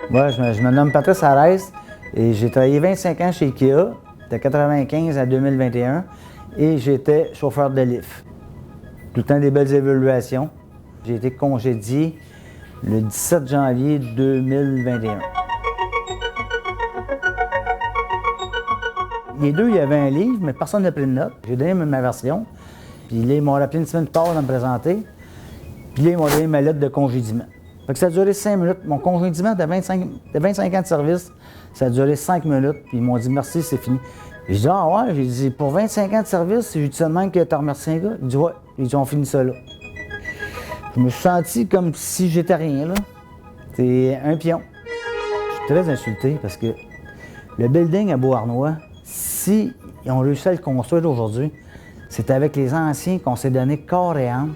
Moi, je me nomme Patrice Arès et j'ai travaillé 25 ans chez IKEA, de 1995 à 2021, et j'étais chauffeur de lift. Tout le temps des belles évaluations. J'ai été congédié le 17 janvier 2021. Les deux, il y avait un livre, mais personne n'a pris de note. J'ai donné ma version. Puis là, ils m'ont rappelé une semaine plus tard de me présenter. Puis là, ils m'ont donné ma lettre de congédiement. Fait que ça a duré 5 minutes. Mon congédiement de 25 ans de service, ça a duré 5 minutes. Puis ils m'ont dit merci, c'est fini. J'ai dit ah ouais, j'ai dit pour 25 ans de service, j'ai dit seulement que tu as remercié un gars. Il dit ouais, ils ont fini ça là. Je me suis senti comme si j'étais rien là. C'est un pion. Je suis très insulté parce que le building à Beauharnois, si ils ont réussi à le construire aujourd'hui, c'est avec les anciens qu'on s'est donné corps et âme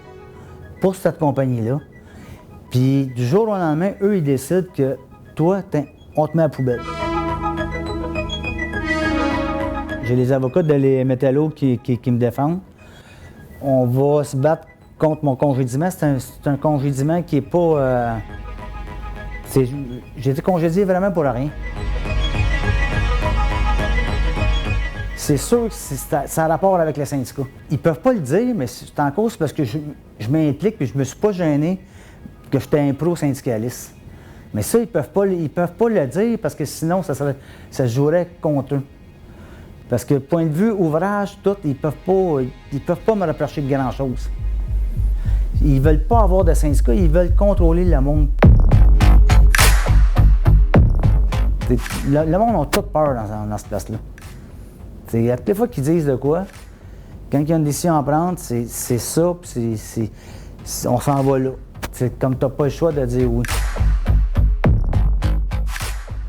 pour cette compagnie-là. Puis du jour au lendemain, eux, ils décident que toi, on te met à la poubelle. J'ai les avocats de les métallos qui me défendent. On va se battre contre mon congédiement. C'est un congédiement qui n'est pas... j'ai été congédié vraiment pour rien. C'est sûr que ça a rapport avec le syndicat. Ils ne peuvent pas le dire, mais c'est en cause parce que je m'implique et je ne me suis pas gêné que j'étais un pro-syndicaliste. Mais ça, ils ne peuvent pas le dire parce que sinon, ça se jouerait contre eux. Parce que point de vue ouvrage, tout, ils peuvent pas me reprocher de grand-chose. Ils ne veulent pas avoir de syndicat, ils veulent contrôler le monde. Le monde a toute peur dans cette place-là. À toutes les fois qu'ils disent de quoi, quand il y a une décision à prendre, c'est ça, puis on s'en va là. C'est comme tu n'as pas le choix de dire oui.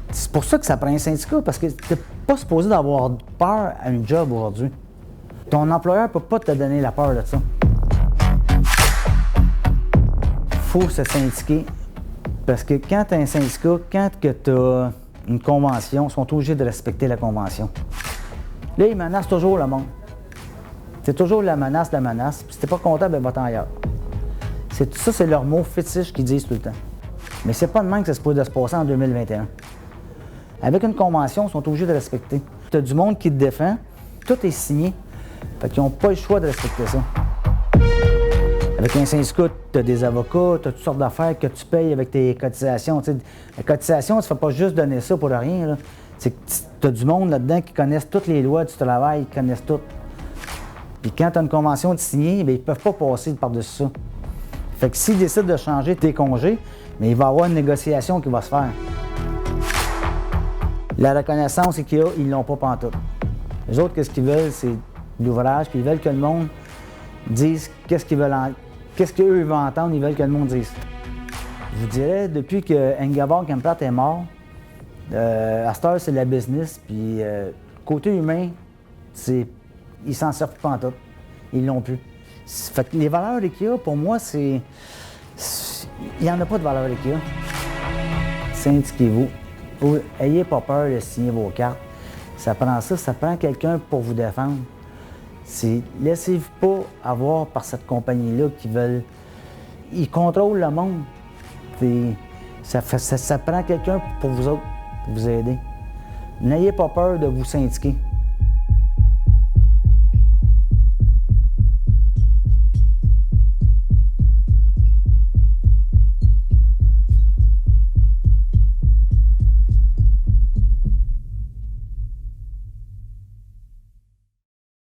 C'est pour ça que ça prend un syndicat, parce que tu n'es pas supposé d'avoir peur à un job aujourd'hui. Ton employeur ne peut pas te donner la peur de ça. Il faut se syndiquer, parce que quand tu as un syndicat, quand tu as une convention, ils sont obligés de respecter la convention. Là, ils menacent toujours le monde. C'est toujours la menace. Puis si tu n'es pas content, ben va-t'en ailleurs. Ça, c'est leur mot fétiche qu'ils disent tout le temps. Mais c'est pas de même que ça se peut se passer en 2021. Avec une convention, ils sont obligés de respecter. Tu as du monde qui te défend, tout est signé. Fait qu'ils n'ont pas le choix de respecter ça. Avec un syndicat, tu as des avocats, tu as toutes sortes d'affaires que tu payes avec tes cotisations. T'sais, la cotisation, tu ne fais pas juste donner ça pour rien. Là. C'est que tu as du monde là-dedans qui connaissent toutes les lois du travail, ils connaissent tout. Puis quand tu as une convention de signer, bien, ils ne peuvent pas passer par-dessus ça. Fait que s'ils décident de changer tes congés, bien, il va y avoir une négociation qui va se faire. La reconnaissance qu'il y a, ils ne l'ont pas pantoute. Les autres, qu'est-ce qu'ils veulent, c'est l'ouvrage, puis ils veulent que le monde dise qu'est-ce qu'eux veulent entendre, ils veulent que le monde dise. Je vous dirais, depuis que Ingeborg Kemprat est mort, à cette heure, c'est la business, puis côté humain, ils s'en servent pas en tout. Ils l'ont plus. Fait que les valeurs IKEA, pour moi, il n'y en a pas de valeur IKEA. Syndiquez-vous. Ayez pas peur de signer vos cartes. Ça prend quelqu'un pour vous défendre. Laissez-vous pas avoir par cette compagnie-là qui veulent... Ils contrôlent le monde. Ça prend quelqu'un pour vous autres, pour vous aider. N'ayez pas peur de vous syndiquer.